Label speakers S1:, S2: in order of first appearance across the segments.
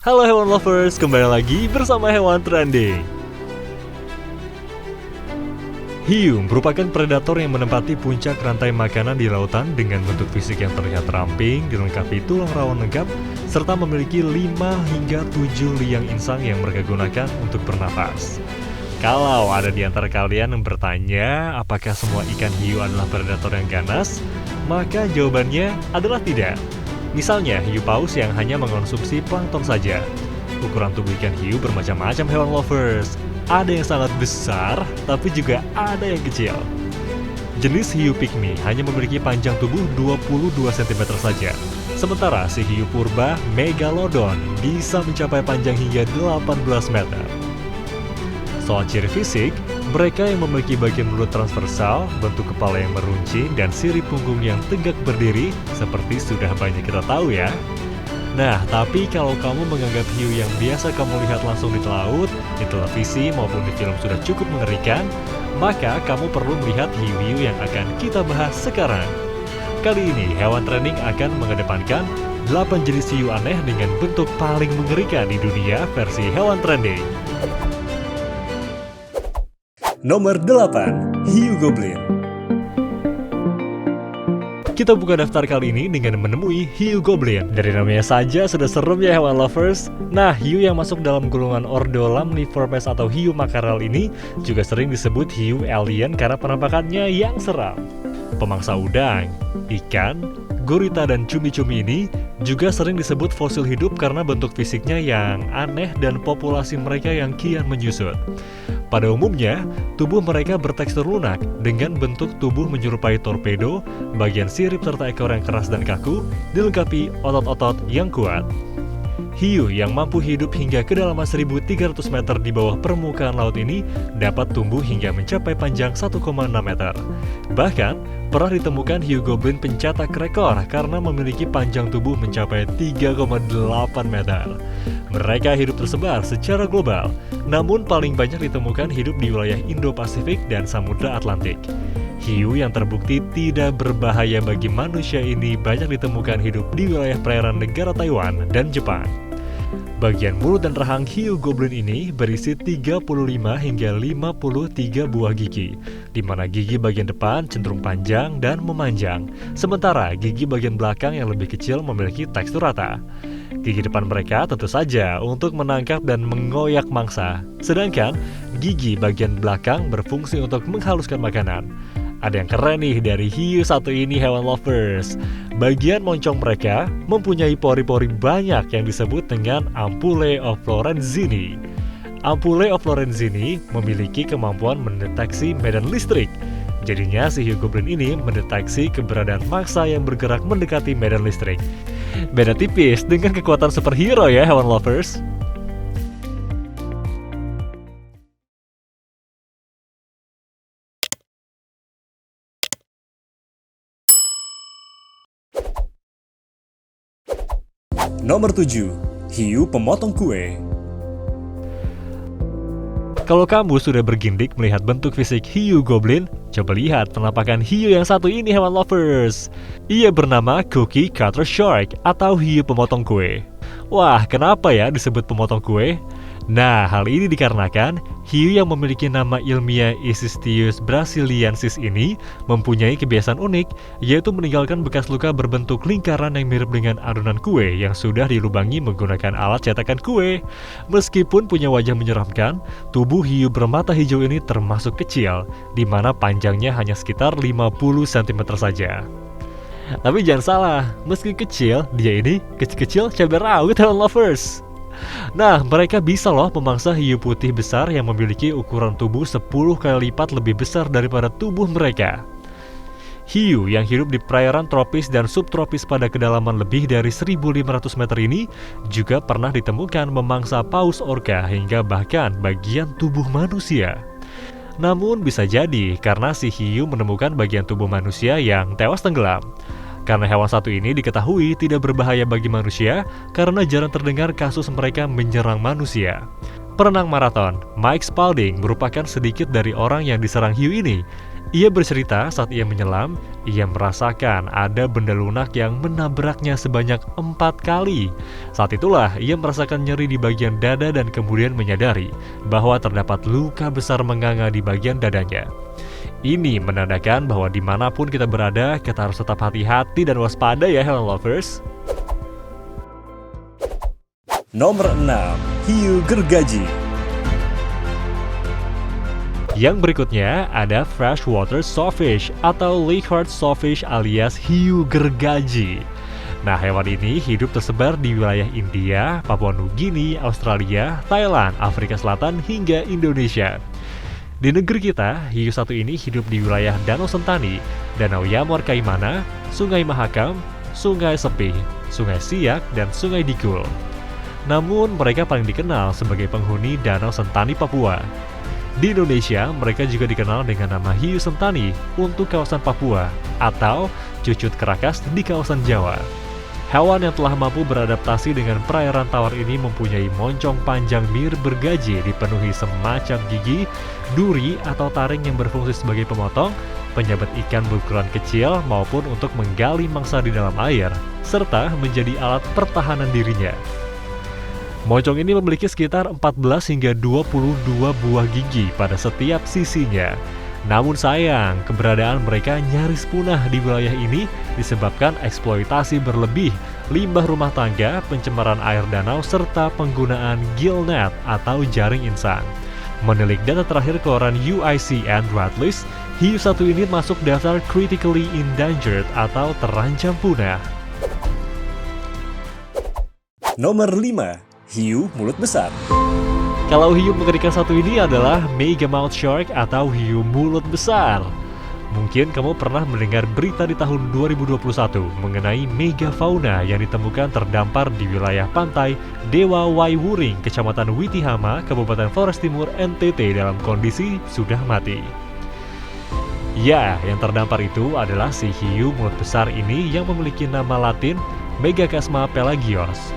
S1: Halo hewan lovers, kembali lagi bersama Hewan Trending. Hiu merupakan predator yang menempati puncak rantai makanan di lautan dengan bentuk fisik yang terlihat ramping, dilengkapi tulang rawan lengkap, serta memiliki 5 hingga 7 liang insang yang mereka gunakan untuk bernapas. Kalau ada di antara kalian yang bertanya apakah semua ikan hiu adalah predator yang ganas, maka jawabannya adalah tidak. Misalnya, hiu paus yang hanya mengonsumsi plankton saja. Ukuran tubuh ikan hiu bermacam-macam hewan lovers. Ada yang sangat besar, tapi juga ada yang kecil. Jenis hiu pygmy hanya memiliki panjang tubuh 22 cm saja. Sementara si hiu purba megalodon bisa mencapai panjang hingga 18 meter. Soal ciri fisik, mereka yang memiliki bagian mulut transversal, bentuk kepala yang meruncing, dan sirip punggung yang tegak berdiri, seperti sudah banyak kita tahu ya. Nah, tapi kalau kamu menganggap hiu yang biasa kamu lihat langsung di laut, di televisi maupun di film sudah cukup mengerikan, maka kamu perlu melihat hiu-hiu yang akan kita bahas sekarang. Kali ini, Hewan Trending akan mengedepankan 8 jenis hiu aneh dengan bentuk paling mengerikan di dunia versi Hewan Trending. Nomor 8. Hiu Goblin. Kita buka daftar kali ini dengan menemui hiu goblin. Dari namanya saja sudah serem ya hewan lovers. Nah, hiu yang masuk dalam golongan ordo Lamniformes atau hiu makaral ini juga sering disebut hiu alien karena penampakannya yang seram. Pemangsa udang, ikan, gurita dan cumi-cumi ini juga sering disebut fosil hidup karena bentuk fisiknya yang aneh dan populasi mereka yang kian menyusut. Pada umumnya, tubuh mereka bertekstur lunak dengan bentuk tubuh menyerupai torpedo, bagian sirip serta ekor yang keras dan kaku, dilengkapi otot-otot yang kuat. Hiu yang mampu hidup hingga kedalaman 1.300 meter di bawah permukaan laut ini dapat tumbuh hingga mencapai panjang 1,6 meter. Bahkan, pernah ditemukan hiu goblin pencetak rekor karena memiliki panjang tubuh mencapai 3,8 meter. Mereka hidup tersebar secara global, namun paling banyak ditemukan hidup di wilayah Indo-Pasifik dan Samudra Atlantik. Hiu yang terbukti tidak berbahaya bagi manusia ini banyak ditemukan hidup di wilayah perairan negara Taiwan dan Jepang. Bagian mulut dan rahang hiu goblin ini berisi 35 hingga 53 buah gigi, di mana gigi bagian depan cenderung panjang dan memanjang, sementara gigi bagian belakang yang lebih kecil memiliki tekstur rata. Gigi depan mereka tentu saja untuk menangkap dan mengoyak mangsa, sedangkan gigi bagian belakang berfungsi untuk menghaluskan makanan. Ada yang keren nih dari hiu satu ini hewan lovers. Bagian moncong mereka mempunyai pori-pori banyak yang disebut dengan ampullae of Lorenzini. Ampullae of Lorenzini memiliki kemampuan mendeteksi medan listrik. Jadinya si hiu goblin ini mendeteksi keberadaan mangsa yang bergerak mendekati medan listrik. Beda tipis dengan kekuatan superhero ya hewan lovers. Nomor 7. Hiu pemotong kue. Kalau kamu sudah bergindik melihat bentuk fisik hiu goblin, coba lihat penampakan hiu yang satu ini hewan lovers. Ia bernama Cookie Cutter Shark atau hiu pemotong kue. Wah, kenapa ya disebut pemotong kue? Nah, hal ini dikarenakan hiu yang memiliki nama ilmiah Isistius brasiliensis ini mempunyai kebiasaan unik, yaitu meninggalkan bekas luka berbentuk lingkaran yang mirip dengan adonan kue yang sudah dilubangi menggunakan alat cetakan kue. Meskipun punya wajah menyeramkan, tubuh hiu bermata hijau ini termasuk kecil, di mana panjangnya hanya sekitar 50 cm saja. Tapi jangan salah, meski kecil, dia ini kecil-kecil cabai rawit hewan lovers. Nah, mereka bisa loh memangsa hiu putih besar yang memiliki ukuran tubuh 10 kali lipat lebih besar daripada tubuh mereka. Hiu yang hidup di perairan tropis dan subtropis pada kedalaman lebih dari 1.500 meter ini juga pernah ditemukan memangsa paus orca hingga bahkan bagian tubuh manusia. Namun bisa jadi karena si hiu menemukan bagian tubuh manusia yang tewas tenggelam. Karena hewan satu ini diketahui tidak berbahaya bagi manusia karena jarang terdengar kasus mereka menyerang manusia. Perenang maraton Mike Spalding merupakan sedikit dari orang yang diserang hiu ini. Ia bercerita saat ia menyelam, ia merasakan ada benda lunak yang menabraknya sebanyak 4 kali. Saat itulah ia merasakan nyeri di bagian dada dan kemudian menyadari bahwa terdapat luka besar menganga di bagian dadanya. Ini menandakan bahwa dimanapun kita berada, kita harus tetap hati-hati dan waspada ya Helen Lovers.
S2: Nomor 6. Hiu gergaji.
S1: Yang berikutnya ada freshwater sawfish atau leghorn sawfish alias hiu gergaji. Nah, hewan ini hidup tersebar di wilayah India, Papua Nugini, Australia, Thailand, Afrika Selatan, hingga Indonesia. Di negeri kita, hiu satu ini hidup di wilayah Danau Sentani, Danau Yamor Kaimana, Sungai Mahakam, Sungai Sepih, Sungai Siak, dan Sungai Dikul. Namun, mereka paling dikenal sebagai penghuni Danau Sentani Papua. Di Indonesia, mereka juga dikenal dengan nama hiu sentani untuk kawasan Papua atau cucut kerakas di kawasan Jawa. Hewan yang telah mampu beradaptasi dengan perairan tawar ini mempunyai moncong panjang mirip bergaji dipenuhi semacam gigi, duri atau taring yang berfungsi sebagai pemotong, penyabet ikan berukuran kecil maupun untuk menggali mangsa di dalam air, serta menjadi alat pertahanan dirinya. Moncong ini memiliki sekitar 14 hingga 22 buah gigi pada setiap sisinya. Namun sayang, keberadaan mereka nyaris punah di wilayah ini disebabkan eksploitasi berlebih, limbah rumah tangga, pencemaran air danau, serta penggunaan gillnet atau jaring insang. Menilik data terakhir keluaran UICN Routledge, hiu satu ini masuk daftar critically endangered atau terancam punah.
S2: Nomor 5. Hiu mulut besar.
S1: Kalau hiu mengerikan satu ini adalah megamouth shark atau hiu mulut besar. Mungkin kamu pernah mendengar berita di tahun 2021 mengenai megafauna yang ditemukan terdampar di wilayah pantai Dewa Waiwuring, Kecamatan Witihama, Kabupaten Flores Timur, NTT dalam kondisi sudah mati. Ya, yang terdampar itu adalah si hiu mulut besar ini yang memiliki nama latin Megachasma pelagios.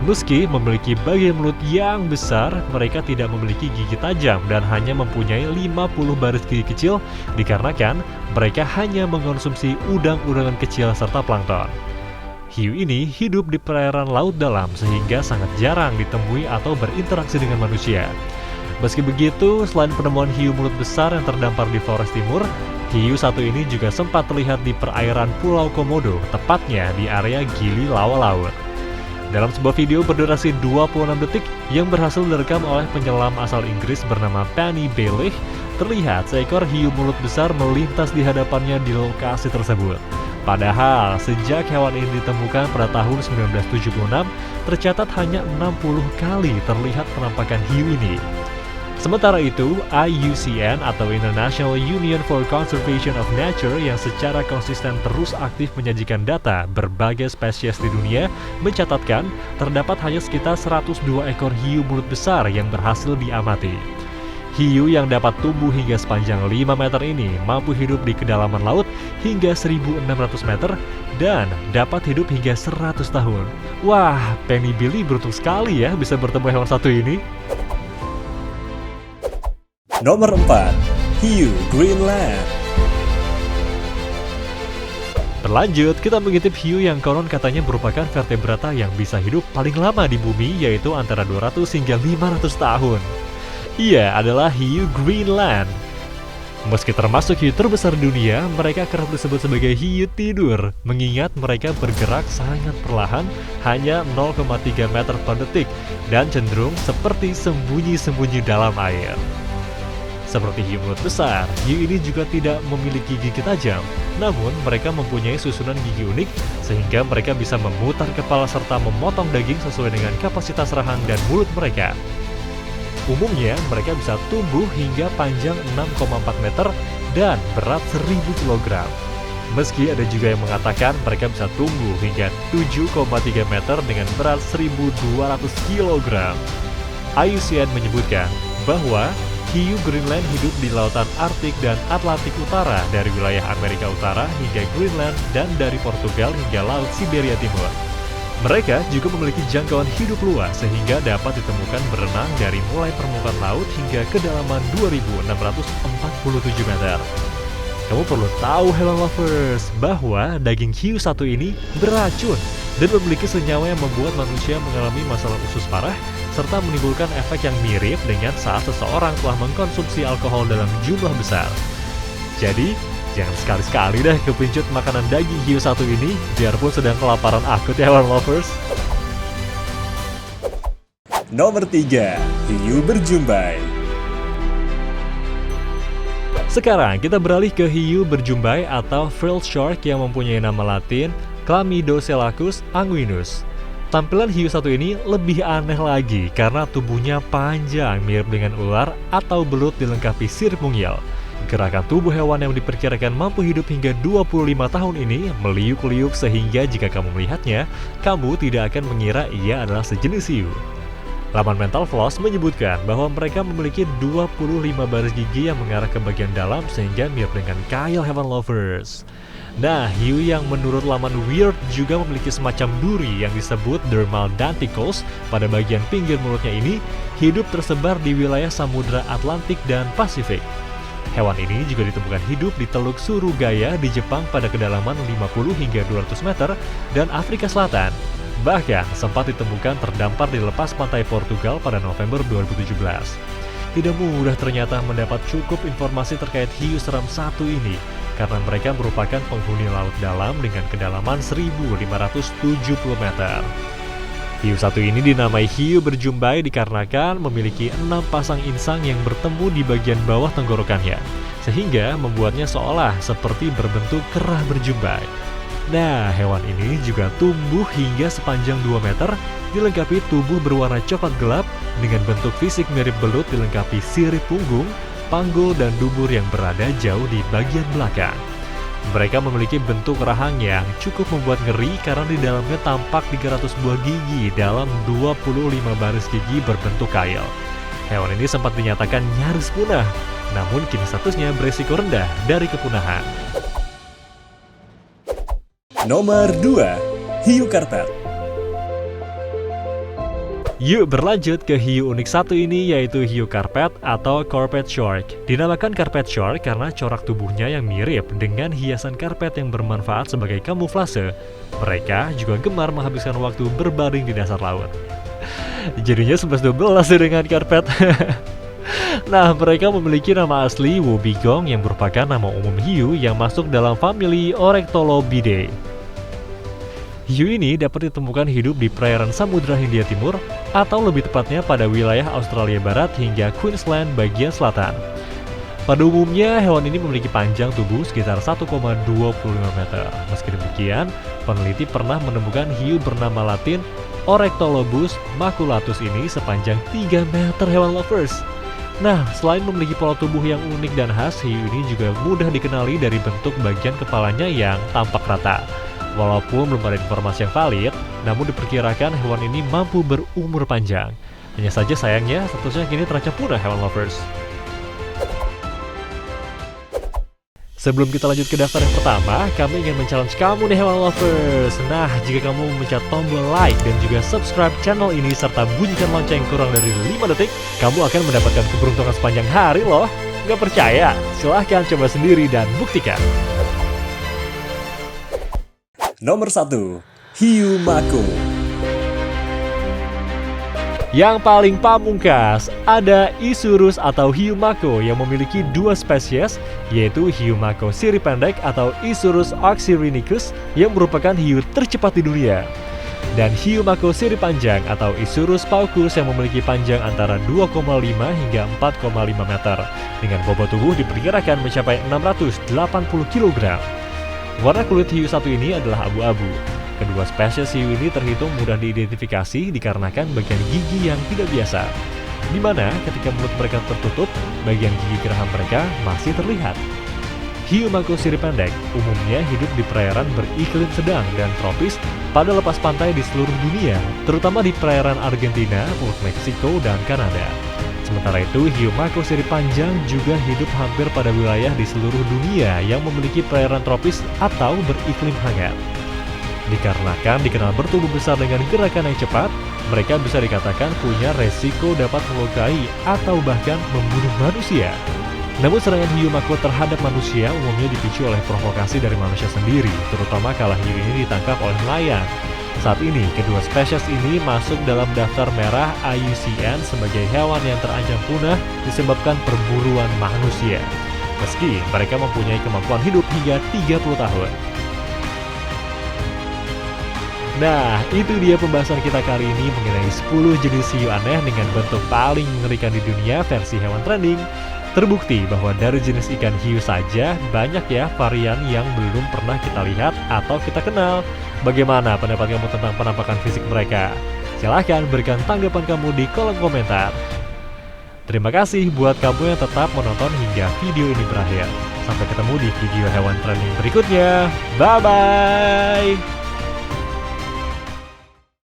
S1: Meski memiliki bagian mulut yang besar, mereka tidak memiliki gigi tajam dan hanya mempunyai 50 baris gigi kecil dikarenakan mereka hanya mengonsumsi udang-udangan kecil serta plankton. Hiu ini hidup di perairan laut dalam sehingga sangat jarang ditemui atau berinteraksi dengan manusia. Meski begitu, selain penemuan hiu mulut besar yang terdampar di Flores Timur, hiu satu ini juga sempat terlihat di perairan Pulau Komodo, tepatnya di area Gili Lawa Laut. Dalam sebuah video berdurasi 26 detik yang berhasil direkam oleh penyelam asal Inggris bernama Penny Bailey, terlihat seekor hiu mulut besar melintas di hadapannya di lokasi tersebut. Padahal, sejak hewan ini ditemukan pada tahun 1976, tercatat hanya 60 kali terlihat penampakan hiu ini. Sementara itu, IUCN atau International Union for Conservation of Nature yang secara konsisten terus aktif menyajikan data berbagai spesies di dunia mencatatkan terdapat hanya sekitar 102 ekor hiu mulut besar yang berhasil diamati. Hiu yang dapat tumbuh hingga sepanjang 5 meter ini mampu hidup di kedalaman laut hingga 1.600 meter dan dapat hidup hingga 100 tahun. Wah, Penny Billy beruntung sekali ya bisa bertemu hewan satu ini.
S2: Nomor 4. Hiu Greenland.
S1: Berlanjut, kita mengintip hiu yang konon katanya merupakan vertebrata yang bisa hidup paling lama di bumi, yaitu antara 200 hingga 500 tahun. Ia adalah hiu Greenland. Meski termasuk hiu terbesar di dunia, mereka kerap disebut sebagai hiu tidur, mengingat mereka bergerak sangat perlahan, hanya 0,3 meter per detik, dan cenderung seperti sembunyi-sembunyi dalam air. Seperti hiu mulut besar, hiu ini juga tidak memiliki gigi tajam, namun mereka mempunyai susunan gigi unik sehingga mereka bisa memutar kepala serta memotong daging sesuai dengan kapasitas rahang dan mulut mereka. Umumnya, mereka bisa tumbuh hingga panjang 6,4 meter dan berat 1000 kg. Meski ada juga yang mengatakan mereka bisa tumbuh hingga 7,3 meter dengan berat 1200 kg. IUCN menyebutkan bahwa hiu Greenland hidup di lautan Arktik dan Atlantik Utara dari wilayah Amerika Utara hingga Greenland dan dari Portugal hingga Laut Siberia Timur. Mereka juga memiliki jangkauan hidup luas sehingga dapat ditemukan berenang dari mulai permukaan laut hingga kedalaman 2.647 meter. Kamu perlu tahu hewan lovers bahwa daging hiu satu ini beracun dan memiliki senyawa yang membuat manusia mengalami masalah usus parah serta menimbulkan efek yang mirip dengan saat seseorang telah mengkonsumsi alkohol dalam jumlah besar. Jadi, jangan sekali-sekali deh kepincut makanan daging hiu satu ini biarpun sedang kelaparan akut ya hewan lovers.
S2: Nomor 3. Hiu berjumbai.
S1: Sekarang kita beralih ke hiu berjumbai atau frilled shark yang mempunyai nama latin Chlamydococcus anguinus. Tampilan hiu satu ini lebih aneh lagi karena tubuhnya panjang mirip dengan ular atau belut dilengkapi sirip mungil. Gerakan tubuh hewan yang diperkirakan mampu hidup hingga 25 tahun ini meliuk-liuk sehingga jika kamu melihatnya, kamu tidak akan mengira ia adalah sejenis hiu. Laman Mental Floss menyebutkan bahwa mereka memiliki 25 baris gigi yang mengarah ke bagian dalam sehingga mirip dengan kail hewan lovers. Nah, hiu yang menurut laman Weird juga memiliki semacam duri yang disebut dermal denticles pada bagian pinggir mulutnya ini hidup tersebar di wilayah Samudra Atlantik dan Pasifik. Hewan ini juga ditemukan hidup di Teluk Surugaya di Jepang pada kedalaman 50 hingga 200 meter dan Afrika Selatan. Bahkan sempat ditemukan terdampar di lepas pantai Portugal pada November 2017. Tidak mudah ternyata mendapat cukup informasi terkait hiu seram satu ini, karena mereka merupakan penghuni laut dalam dengan kedalaman 1570 meter. Hiu satu ini dinamai hiu berjumbai dikarenakan memiliki 6 pasang insang yang bertemu di bagian bawah tenggorokannya, sehingga membuatnya seolah seperti berbentuk kerah berjumbai. Nah, hewan ini juga tumbuh hingga sepanjang 2 meter, dilengkapi tubuh berwarna coklat gelap dengan bentuk fisik mirip belut dilengkapi sirip punggung, panggul, dan dubur yang berada jauh di bagian belakang. Mereka memiliki bentuk rahang yang cukup membuat ngeri karena di dalamnya tampak 300 buah gigi dalam 25 baris gigi berbentuk kail. Hewan ini sempat dinyatakan nyaris punah, namun kini statusnya beresiko rendah dari kepunahan.
S2: Nomor 2. Hiu karpet.
S1: Yuk berlanjut ke hiu unik satu ini yaitu hiu karpet atau carpet shark. Dinamakan carpet shark karena corak tubuhnya yang mirip dengan hiasan karpet yang bermanfaat sebagai kamuflase. Mereka juga gemar menghabiskan waktu berbaring di dasar laut. Jadinya 11-12 dengan karpet. Nah, mereka memiliki nama asli Wobbegong yang merupakan nama umum hiu yang masuk dalam famili Orectolobidae. Hiu ini dapat ditemukan hidup di perairan Samudra Hindia Timur atau lebih tepatnya pada wilayah Australia Barat hingga Queensland bagian selatan. Pada umumnya, hewan ini memiliki panjang tubuh sekitar 1,25 meter. Meski demikian, peneliti pernah menemukan hiu bernama latin Orectolobus maculatus ini sepanjang 3 meter hewan lovers. Nah, selain memiliki pola tubuh yang unik dan khas, hiu ini juga mudah dikenali dari bentuk bagian kepalanya yang tampak rata. Walaupun belum ada informasi yang valid, namun diperkirakan hewan ini mampu berumur panjang. Hanya saja sayangnya, statusnya kini terancam punah hewan lovers. Sebelum kita lanjut ke daftar yang pertama, kami ingin men-challenge kamu nih hewan lovers. Nah, jika kamu memencet tombol like dan juga subscribe channel ini serta bunyikan lonceng kurang dari 5 detik, kamu akan mendapatkan keberuntungan sepanjang hari loh. Nggak percaya? Silahkan coba sendiri dan buktikan.
S2: Nomor 1. Hiu mako.
S1: Yang paling pamungkas, ada Isurus atau hiu mako yang memiliki 2 spesies, yaitu hiu mako sirip pendek atau Isurus oxyrhynchus yang merupakan hiu tercepat di dunia. Dan hiu mako sirip panjang atau Isurus paucus yang memiliki panjang antara 2,5 hingga 4,5 meter, dengan bobot tubuh diperkirakan mencapai 680 kg. Warna kulit hiu satu ini adalah abu-abu. Kedua spesies hiu ini terhitung mudah diidentifikasi dikarenakan bagian gigi yang tidak biasa, di mana ketika mulut mereka tertutup, bagian gigi geraham mereka masih terlihat. Hiu mako sirip pendek umumnya hidup di perairan beriklim sedang dan tropis pada lepas pantai di seluruh dunia, terutama di perairan Argentina, Meksiko, dan Kanada. Sementara itu, hiu mako sirip panjang juga hidup hampir pada wilayah di seluruh dunia yang memiliki perairan tropis atau beriklim hangat. Dikarenakan dikenal bertubuh besar dengan gerakan yang cepat, mereka bisa dikatakan punya resiko dapat melukai atau bahkan membunuh manusia. Namun serangan hiu mako terhadap manusia umumnya dipicu oleh provokasi dari manusia sendiri, terutama kala hiu ini ditangkap oleh nelayan. Saat ini, kedua spesies ini masuk dalam daftar merah IUCN sebagai hewan yang terancam punah disebabkan perburuan manusia. Meski mereka mempunyai kemampuan hidup hingga 30 tahun. Nah, itu dia pembahasan kita kali ini mengenai 10 jenis hiu aneh dengan bentuk paling mengerikan di dunia versi hewan trending. Terbukti bahwa dari jenis ikan hiu saja, banyak ya varian yang belum pernah kita lihat atau kita kenal. Bagaimana pendapat kamu tentang penampakan fisik mereka? Silahkan berikan tanggapan kamu di kolom komentar. Terima kasih buat kamu yang tetap menonton hingga video ini berakhir. Sampai ketemu di video hewan trending berikutnya. Bye-bye!